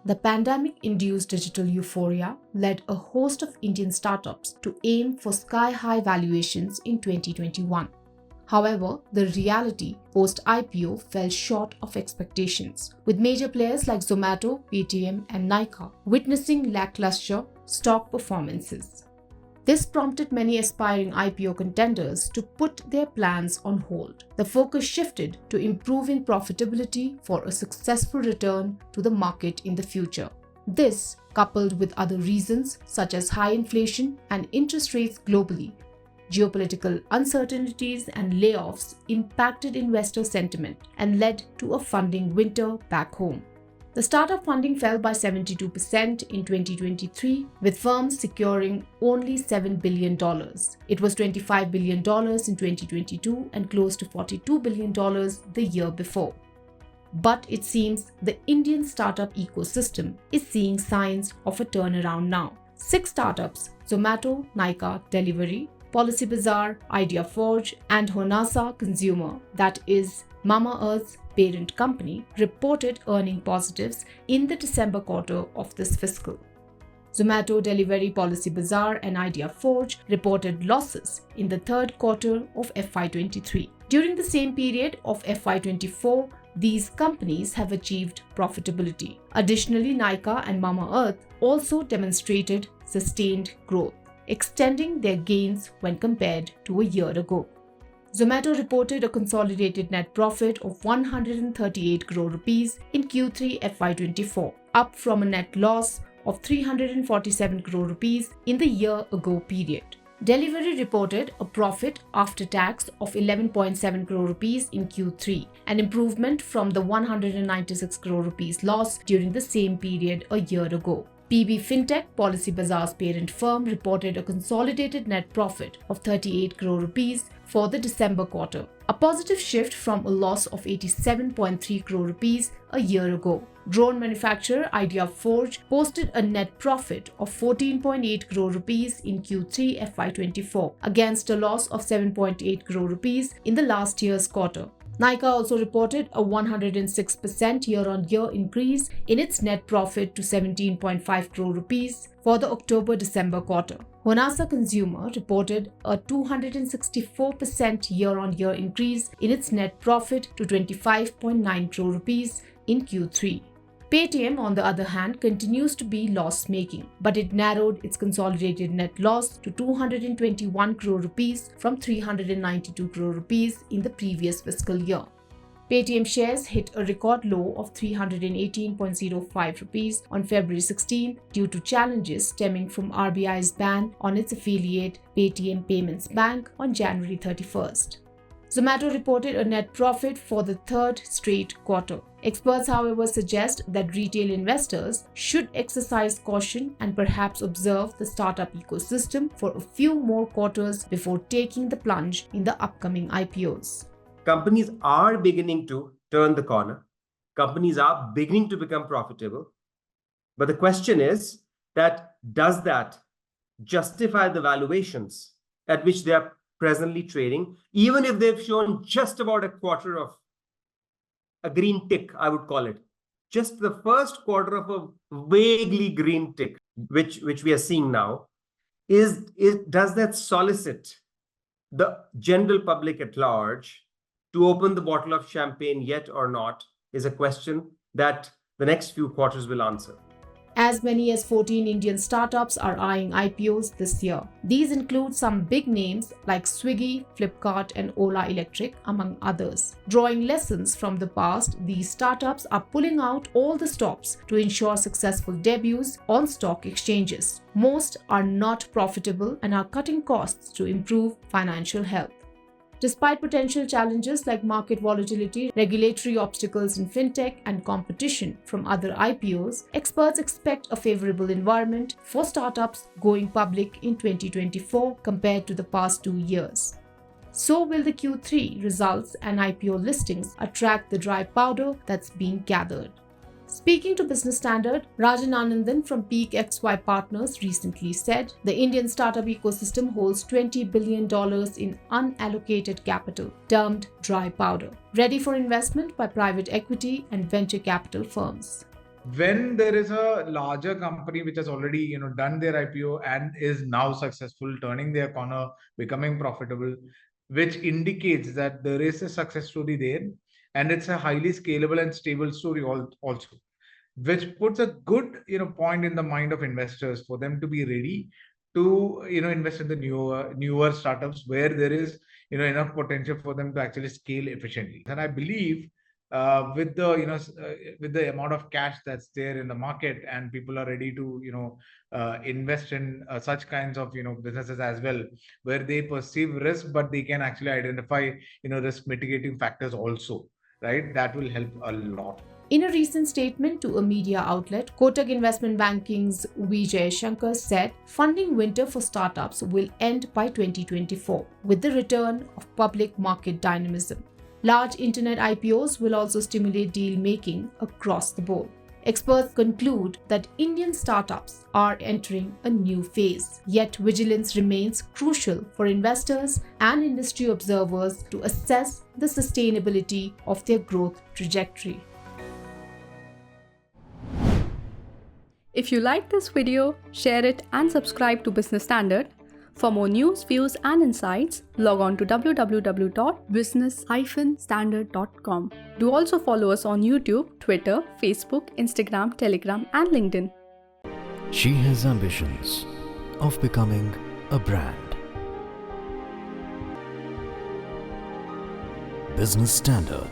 The pandemic-induced digital euphoria led a host of Indian startups to aim for sky-high valuations in 2021. However, the reality post-IPO fell short of expectations, with major players like Zomato, Paytm, and Nykaa witnessing lackluster stock performances. This prompted many aspiring IPO contenders to put their plans on hold. The focus shifted to improving profitability for a successful return to the market in the future. This, coupled with other reasons such as high inflation and interest rates globally, geopolitical uncertainties and layoffs impacted investor sentiment and led to a funding winter back home. The startup funding fell by 72% in 2023, with firms securing only $7 billion. It was $25 billion in 2022 and close to $42 billion the year before. But it seems the Indian startup ecosystem is seeing signs of a turnaround now. 6 startups, Zomato, Nykaa, Delivery, Policybazaar, IdeaForge, and Honasa Consumer, that is Mamaearth's parent company, reported earning positives in the December quarter of this fiscal. Zomato, Delivery, Policybazaar, and IdeaForge reported losses in the third quarter of FY23. During the same period of FY24, these companies have achieved profitability. Additionally, Nykaa and Mamaearth also demonstrated sustained growth, extending their gains when compared to a year ago. Zomato reported a consolidated net profit of 138 crore rupees in Q3 FY24, up from a net loss of 347 crore rupees in the year-ago period. Delivery reported a profit after tax of 11.7 crore rupees in Q3, an improvement from the 196 crore rupees loss during the same period a year ago. PB Fintech, Policybazaar's parent firm, reported a consolidated net profit of 38 crore rupees for the December quarter, a positive shift from a loss of 87.3 crore rupees a year ago. Drone manufacturer IdeaForge posted a net profit of 14.8 crore rupees in Q3 FY24 against a loss of 7.8 crore rupees in the last year's quarter. Nykaa also reported a 106% year-on-year increase in its net profit to 17.5 crore rupees for the October-December quarter. Honasa Consumer reported a 264% year-on-year increase in its net profit to 25.9 crore rupees in Q3. Paytm, on the other hand, continues to be loss-making, but it narrowed its consolidated net loss to 221 crore rupees from 392 crore rupees in the previous fiscal year. Paytm shares hit a record low of 318.05 rupees on February 16 due to challenges stemming from RBI's ban on its affiliate Paytm Payments Bank on January 31st. Zomato reported a net profit for the third straight quarter. Experts, however, suggest that retail investors should exercise caution and perhaps observe the startup ecosystem for a few more quarters before taking the plunge in the upcoming IPOs. Companies are beginning to turn the corner. Companies are beginning to become profitable. But the question is that does that justify the valuations at which they are presently trading, even if they've shown just about a quarter of a green tick, I would call it. Just the first quarter of a vaguely green tick, which we are seeing now, does that solicit the general public at large to open the bottle of champagne yet or not, is a question that the next few quarters will answer. As many as 14 Indian startups are eyeing IPOs this year. These include some big names like Swiggy, Flipkart, and Ola Electric, among others. Drawing lessons from the past, these startups are pulling out all the stops to ensure successful debuts on stock exchanges. Most are not profitable and are cutting costs to improve financial health. Despite potential challenges like market volatility, regulatory obstacles in fintech, and competition from other IPOs, experts expect a favorable environment for startups going public in 2024 compared to the past 2 years. So will the Q3 results and IPO listings attract the dry powder that's being gathered. Speaking to Business Standard, Rajan Anandan from Peak XY Partners recently said the Indian startup ecosystem holds $20 billion in unallocated capital, termed dry powder, ready for investment by private equity and venture capital firms. When there is a larger company which has already done their IPO and is now successful, turning their corner, becoming profitable, which indicates that there is a success story there, and it's a highly scalable and stable story also, which puts a good point in the mind of investors for them to be ready to invest in the newer startups where there is enough potential for them to actually scale efficiently. And I believe with the with the amount of cash that's there in the market, and people are ready to invest in such kinds of businesses as well, where they perceive risk but they can actually identify risk mitigating factors also, right? That will help a lot. In a recent statement to a media outlet, Kotak Investment Banking's Vijay Shankar said funding winter for startups will end by 2024 with the return of public market dynamism. Large internet IPOs will also stimulate deal making across the board. Experts conclude that Indian startups are entering a new phase, yet vigilance remains crucial for investors and industry observers to assess the sustainability of their growth trajectory. If you like this video, share it and subscribe to Business Standard. For more news, views and insights, log on to www.business-standard.com. Do also follow us on YouTube, Twitter, Facebook, Instagram, Telegram and LinkedIn. She has ambitions of becoming a brand. Business Standard.